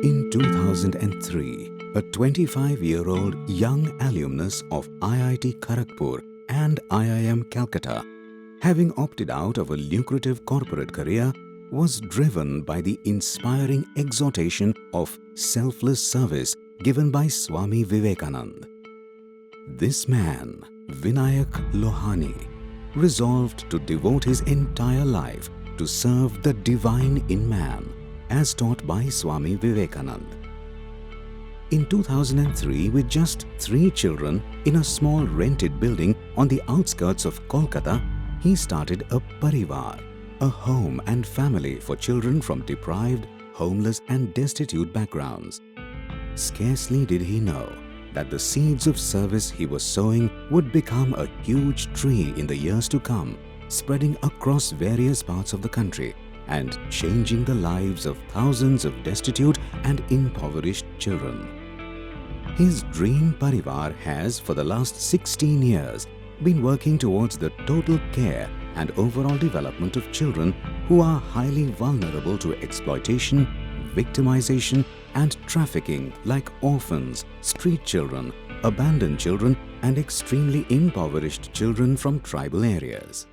In 2003, a 25-year-old young alumnus of IIT Kharagpur and IIM Calcutta, having opted out of a lucrative corporate career, was driven by the inspiring exhortation of selfless service given by Swami Vivekananda. This man, Vinayak Lohani, resolved to devote his entire life to serve the divine in man, as taught by Swami Vivekananda. In 2003, with just 3 children in a small rented building on the outskirts of Kolkata, he started a Parivaar, a home and family for children from deprived, homeless and destitute backgrounds. Scarcely did he know that the seeds of service he was sowing would become a huge tree in the years to come, spreading across various parts of the country and changing the lives of thousands of destitute and impoverished children. His dream Parivaar has, for the last 16 years, been working towards the total care and overall development of children who are highly vulnerable to exploitation, victimization and trafficking, like orphans, street children, abandoned children and extremely impoverished children from tribal areas.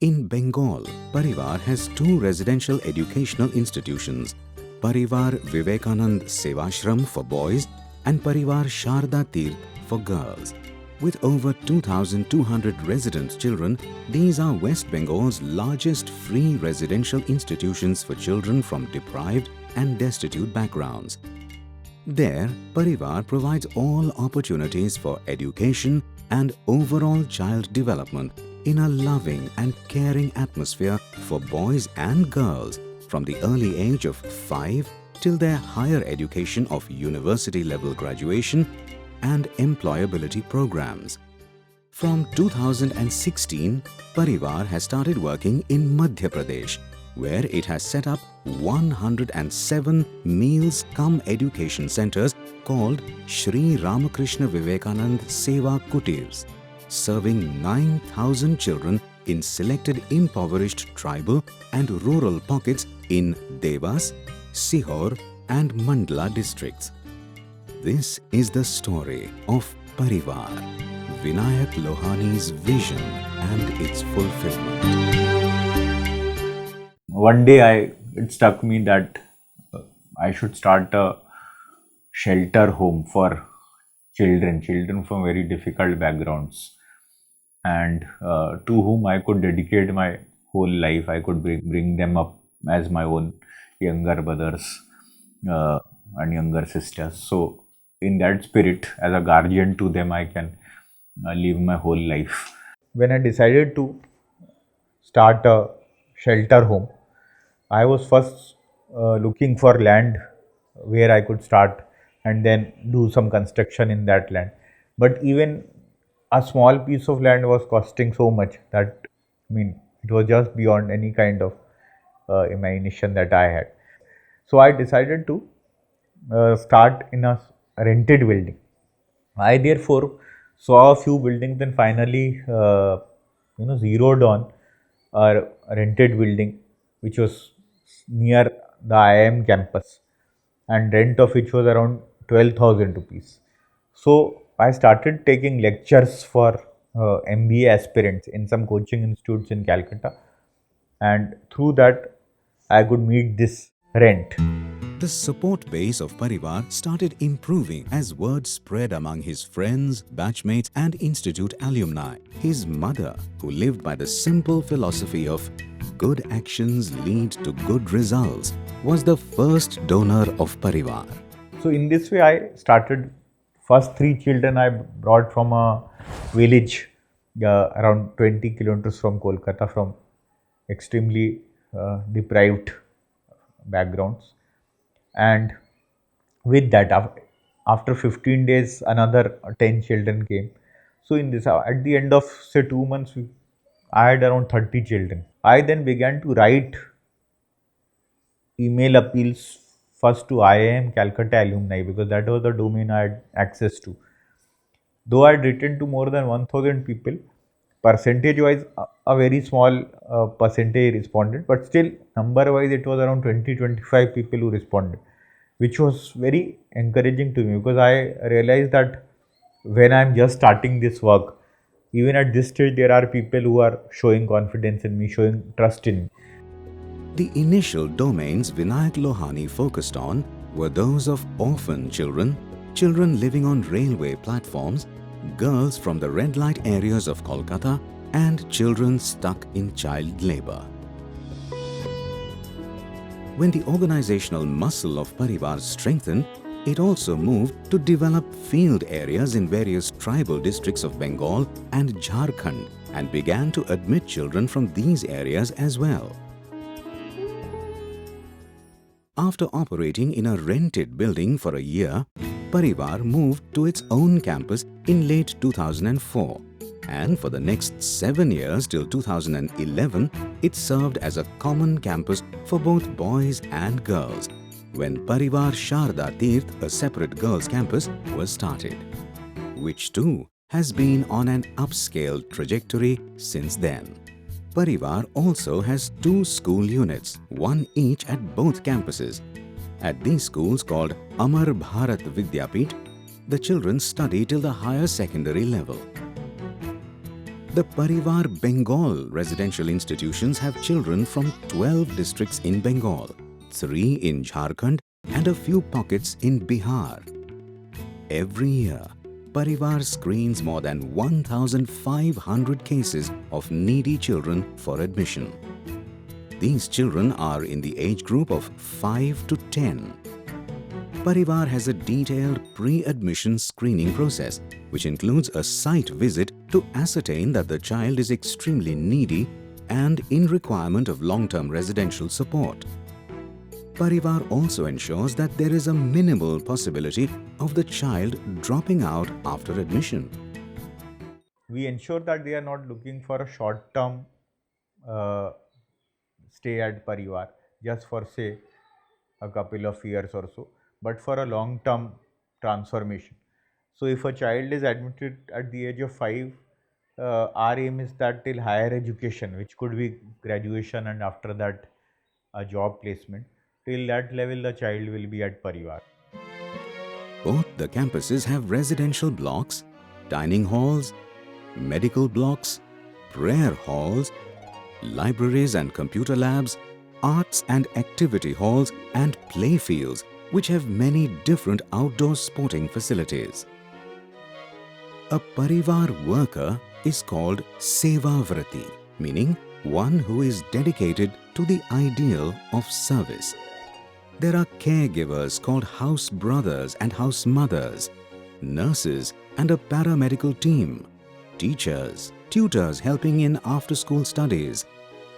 In Bengal, Parivaar has 2 residential educational institutions, Parivaar Vivekanand Sevashram for boys and Parivaar Sharda Tirth for girls. With over 2,200 resident children, these are West Bengal's largest free residential institutions for children from deprived and destitute backgrounds. There, Parivaar provides all opportunities for education and overall child development in a loving and caring atmosphere for boys and girls from the early age of 5 till their higher education of university-level graduation and employability programs. From 2016, Parivaar has started working in Madhya Pradesh, where it has set up 107 meals-cum-education centers called Shri Ramakrishna Vivekanand Seva Kutirs, serving 9,000 children in selected impoverished tribal and rural pockets in Devas, Sihor and Mandla districts. This is the story of Parivaar, Vinayak Lohani's vision and its fulfillment. One day it struck me that I should start a shelter home for children from very difficult backgrounds, and to whom I could dedicate my whole life. I could bring them up as my own younger brothers and younger sisters. So in that spirit, as a guardian to them, I can live my whole life. When I decided to start a shelter home, I was first looking for land where I could start and then do some construction in that land. But even a small piece of land was costing so much that, it was just beyond any kind of imagination that I had. So I decided to start in a rented building. I therefore saw a few buildings and finally zeroed on a rented building which was near the IIM campus, and rent of which was around 12,000 rupees. So I started taking lectures for MBA aspirants in some coaching institutes in Calcutta, and through that I could meet this rent. The support base of Parivaar started improving as word spread among his friends, batchmates and institute alumni. His mother, who lived by the simple philosophy of good actions lead to good results, was the first donor of Parivaar. So in this way I started. First 3 children I brought from a village around 20 kilometers from Kolkata, from extremely deprived backgrounds. And with that, after 15 days, another 10 children came. So in this, at the end of say 2 months, I had around 30 children. I then began to write email appeals first to IIM Calcutta alumni, because that was the domain I had access to. Though I had written to more than 1,000 people, percentage wise a very small percentage responded, but still number wise it was around 20-25 people who responded. which was very encouraging to me because I realized that when I'm just starting this work, even at this stage, there are people who are showing confidence in me, showing trust in me. The initial domains Vinayak Lohani focused on were those of orphan children, children living on railway platforms, girls from the red light areas of Kolkata, and children stuck in child labour. When the organizational muscle of Parivaar strengthened, it also moved to develop field areas in various tribal districts of Bengal and Jharkhand and began to admit children from these areas as well. After operating in a rented building for a year, Parivaar moved to its own campus in late 2004, and for the next 7 years till 2011, it served as a common campus for both boys and girls, when Parivaar Sharda Tirth, a separate girls' campus, was started, which too has been on an upscale trajectory since then. Parivaar also has 2 school units, one each at both campuses. At these schools called Amar Bharat Vidyapit, the children study till the higher secondary level. The Parivaar Bengal residential institutions have children from 12 districts in Bengal, 3 in Jharkhand and a few pockets in Bihar. Every year, Parivaar screens more than 1,500 cases of needy children for admission. These children are in the age group of 5 to 10. Parivaar has a detailed pre-admission screening process, which includes a site visit to ascertain that the child is extremely needy and in requirement of long-term residential support. Parivaar also ensures that there is a minimal possibility of the child dropping out after admission. We ensure that they are not looking for a short term uh, stay at Parivaar just for, say, a couple of years or so, but for a long term transformation. So, if a child is admitted at the age of 5, our aim is that till higher education, which could be graduation and after that a job placement, till that level the child will be at Parivaar. Both the campuses have residential blocks, dining halls, medical blocks, prayer halls, libraries and computer labs, arts and activity halls and play fields which have many different outdoor sporting facilities. A Parivaar worker is called Sevavrati, meaning one who is dedicated to the ideal of service. There are caregivers called house brothers and house mothers, nurses and a paramedical team, teachers, tutors helping in after-school studies,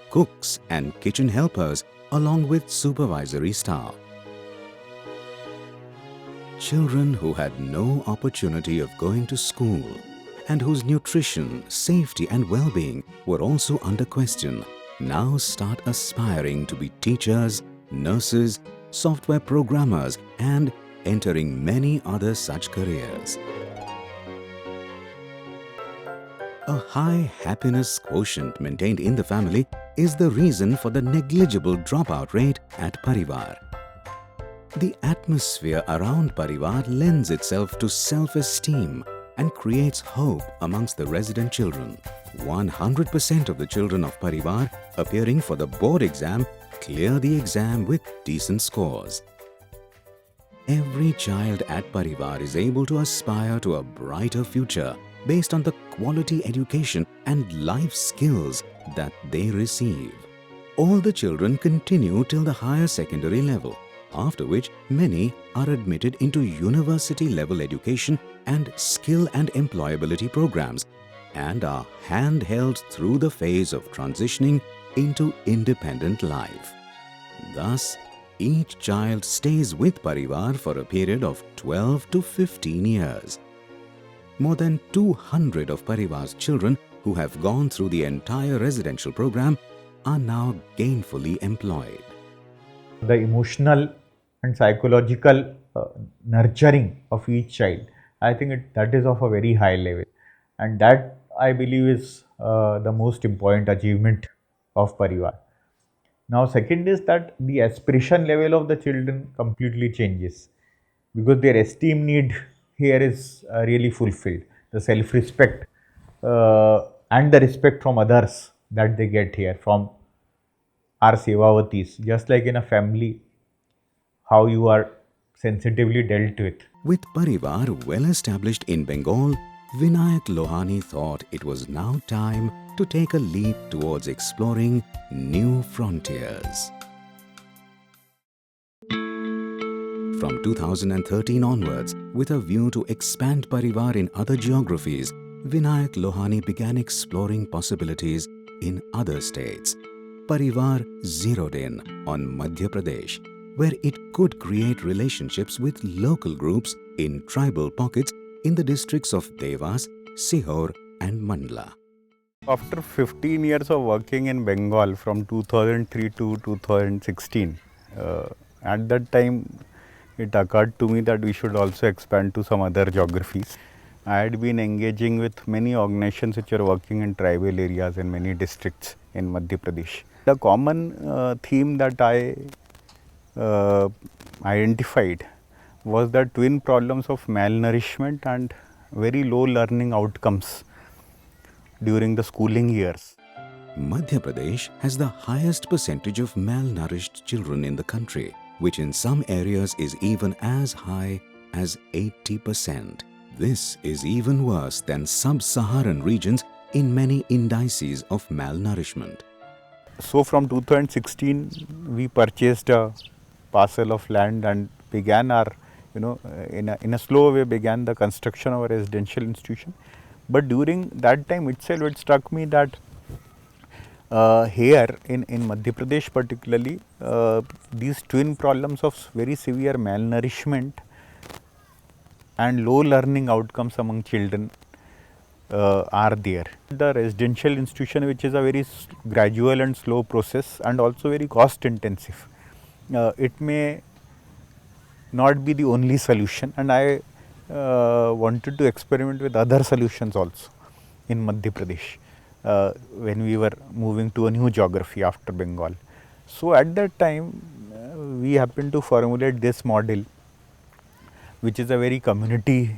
cooks and kitchen helpers along with supervisory staff. Children who had no opportunity of going to school and whose nutrition, safety and well-being were also under question now start aspiring to be teachers, nurses, software programmers and entering many other such careers. A high happiness quotient maintained in the family is the reason for the negligible dropout rate at Parivaar. The atmosphere around Parivaar lends itself to self-esteem and creates hope amongst the resident children. 100% of the children of Parivaar appearing for the board exam clear the exam with decent scores. Every child at Parivaar is able to aspire to a brighter future based on the quality education and life skills that they receive. All the children continue till the higher secondary level, after which many are admitted into university level education and skill and employability programs and are handheld through the phase of transitioning into independent life. Thus, each child stays with Parivaar for a period of 12 to 15 years. More than 200 of Parivaar's children who have gone through the entire residential program are now gainfully employed. The emotional and psychological nurturing of each child, I think that is of a very high level, and that I believe is the most important achievement of Parivaar. Now, second is that the aspiration level of the children completely changes because their esteem need here is really fulfilled. The self-respect and the respect from others that they get here from our Sevavatis, just like in a family, how you are sensitively dealt with. With Parivaar well established in Bengal, Vinayak Lohani thought it was now time to take a leap towards exploring new frontiers. From 2013 onwards, with a view to expand Parivaar in other geographies, Vinayak Lohani began exploring possibilities in other states. Parivaar zeroed in on Madhya Pradesh, where it could create relationships with local groups in tribal pockets in the districts of Devas, Sihor and Mandla. After 15 years of working in Bengal from 2003 to 2016, at that time it occurred to me that we should also expand to some other geographies. I had been engaging with many organizations which are working in tribal areas in many districts in Madhya Pradesh. The common theme that I identified was the twin problems of malnourishment and very low learning outcomes during the schooling years. Madhya Pradesh has the highest percentage of malnourished children in the country, which in some areas is even as high as 80%. This is even worse than sub-Saharan regions in many indices of malnourishment. So from 2016 we purchased a parcel of land and began our, in a slow way began the construction of a residential institution. But during that time itself, it struck me that here in Madhya Pradesh particularly, these twin problems of very severe malnourishment and low learning outcomes among children are there. The residential institution, which is a very gradual and slow process and also very cost intensive, it may not be the only solution, and I wanted to experiment with other solutions also in Madhya Pradesh when we were moving to a new geography after Bengal. So at that time we happened to formulate this model, which is a very community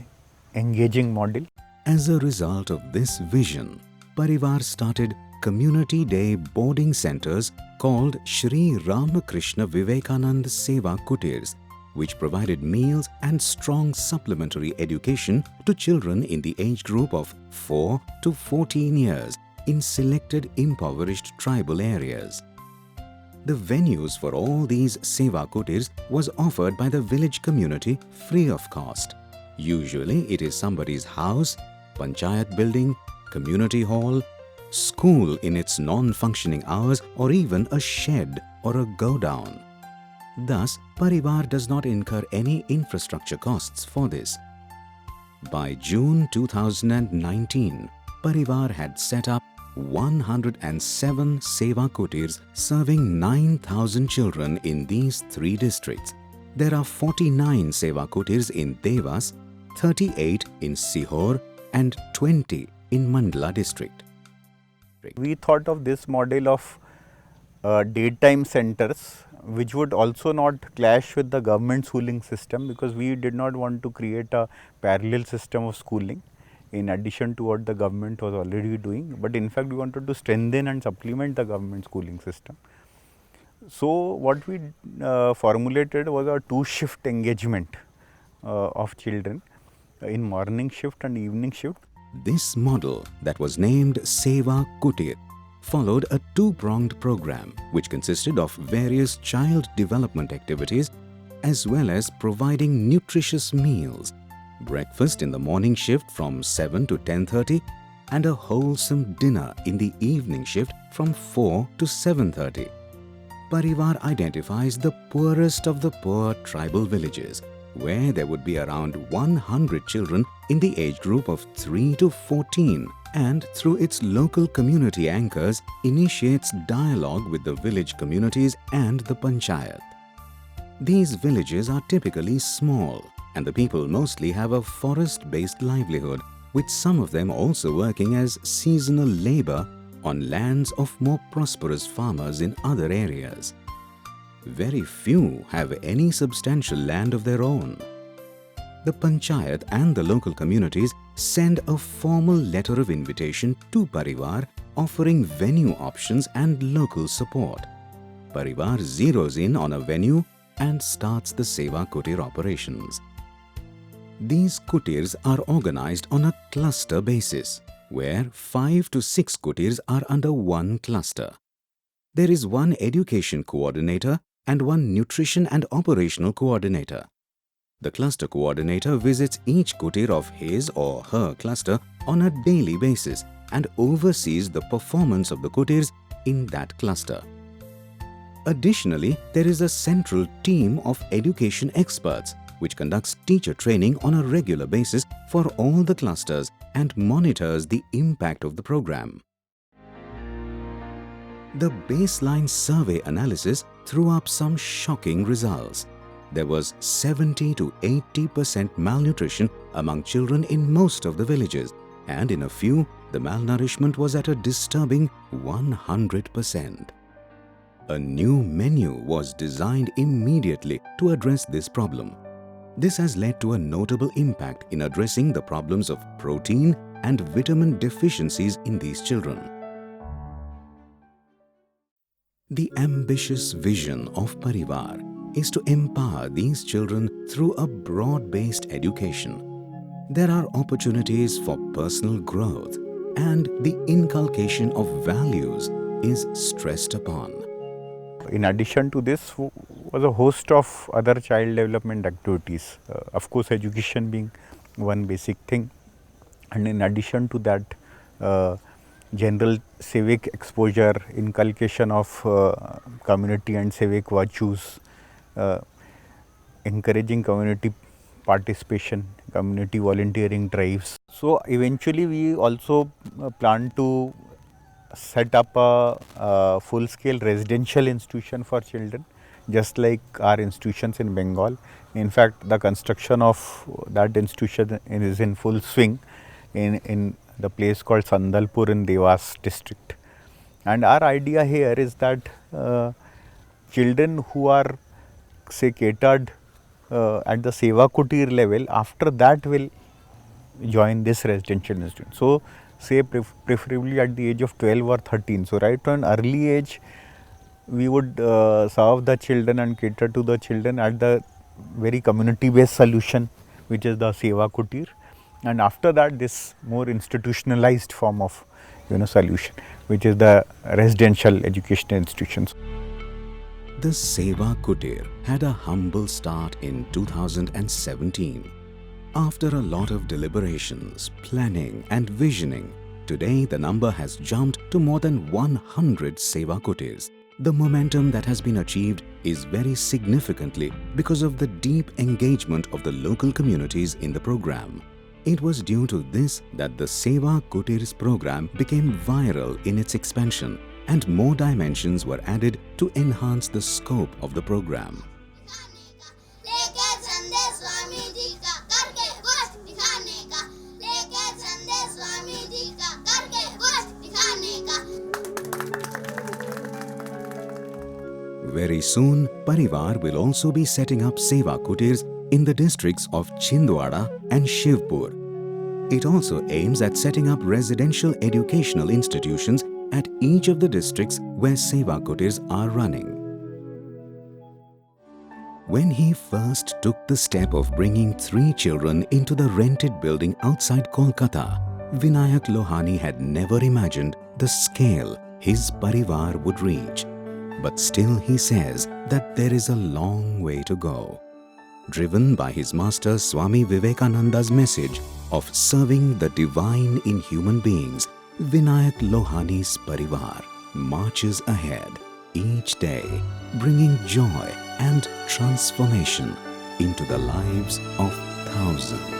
engaging model. As a result of this vision, Parivaar started community day boarding centers called Shri Ramakrishna Vivekanand Seva Kutirs, which provided meals and strong supplementary education to children in the age group of 4 to 14 years in selected impoverished tribal areas. The venues for all these Seva Kutirs was offered by the village community free of cost. Usually it is somebody's house, panchayat building, community hall, school in its non-functioning hours, or even a shed or a godown. Thus, Parivaar does not incur any infrastructure costs for this. By June 2019, Parivaar had set up 107 Seva Kutirs serving 9,000 children in these 3 districts. There are 49 Seva Kutirs in Devas, 38 in Sihor and 20 in Mandla district. We thought of this model of daytime centers, which would also not clash with the government schooling system, because we did not want to create a parallel system of schooling in addition to what the government was already doing, but in fact we wanted to strengthen and supplement the government schooling system. So what we formulated was a 2-shift engagement of children in morning shift and evening shift. This model, that was named Seva Kutir, followed a 2-pronged program which consisted of various child development activities as well as providing nutritious meals, breakfast in the morning shift from 7 to 10:30 and a wholesome dinner in the evening shift from 4 to 7:30. Parivaar identifies the poorest of the poor tribal villages, where there would be around 100 children in the age group of 3 to 14, and through its local community anchors initiates dialogue with the village communities and the panchayat. These villages are typically small, and the people mostly have a forest-based livelihood, with some of them also working as seasonal labor on lands of more prosperous farmers in other areas. Very few have any substantial land of their own. The Panchayat and the local communities send a formal letter of invitation to Parivaar offering venue options and local support. Parivaar zeroes in on a venue and starts the Seva Kutir operations. These kutirs are organized on a cluster basis, where 5 to 6 kutirs are under one cluster. There is one education coordinator and one nutrition and operational coordinator. The cluster coordinator visits each kutir of his or her cluster on a daily basis and oversees the performance of the kutirs in that cluster. Additionally, there is a central team of education experts which conducts teacher training on a regular basis for all the clusters and monitors the impact of the program. The baseline survey analysis threw up some shocking results. There was 70 to 80% malnutrition among children in most of the villages, and in a few, the malnourishment was at a disturbing 100%. A new menu was designed immediately to address this problem. This has led to a notable impact in addressing the problems of protein and vitamin deficiencies in these children. The ambitious vision of Parivaar is to empower these children through a broad-based education. There are opportunities for personal growth, and the inculcation of values is stressed upon. In addition to this was a host of other child development activities, of course education being one basic thing, and in addition to that general civic exposure, inculcation of community and civic virtues, encouraging community participation, community volunteering drives. So eventually we also plan to set up a full-scale residential institution for children, just like our institutions in Bengal. In fact, the construction of that institution is in full swing in the place called Sandalpur in Devas district. And our idea here is that children who are say catered at the Seva Kutir level, after that will join this residential institution. So say preferably at the age of 12 or 13. So right from an early age, we would serve the children and cater to the children at the very community-based solution, which is the Seva Kutir, and after that this more institutionalized form of solution, which is the residential educational institutions. The Seva Kutir had a humble start in 2017. After a lot of deliberations, planning and visioning, today the number has jumped to more than 100 Seva Kutirs. The momentum that has been achieved is very significantly because of the deep engagement of the local communities in the program. It was due to this that the Seva Kutirs program became viral in its expansion, and more dimensions were added to enhance the scope of the program. Very soon, Parivaar will also be setting up Seva Kutirs in the districts of Chhindwara and Shivpur. It also aims at setting up residential educational institutions at each of the districts where Seva Kutirs are running. When he first took the step of bringing 3 children into the rented building outside Kolkata, Vinayak Lohani had never imagined the scale his Parivaar would reach. But still he says that there is a long way to go. Driven by his master Swami Vivekananda's message of serving the divine in human beings, Vinayak Lohani's Parivaar marches ahead each day, bringing joy and transformation into the lives of thousands.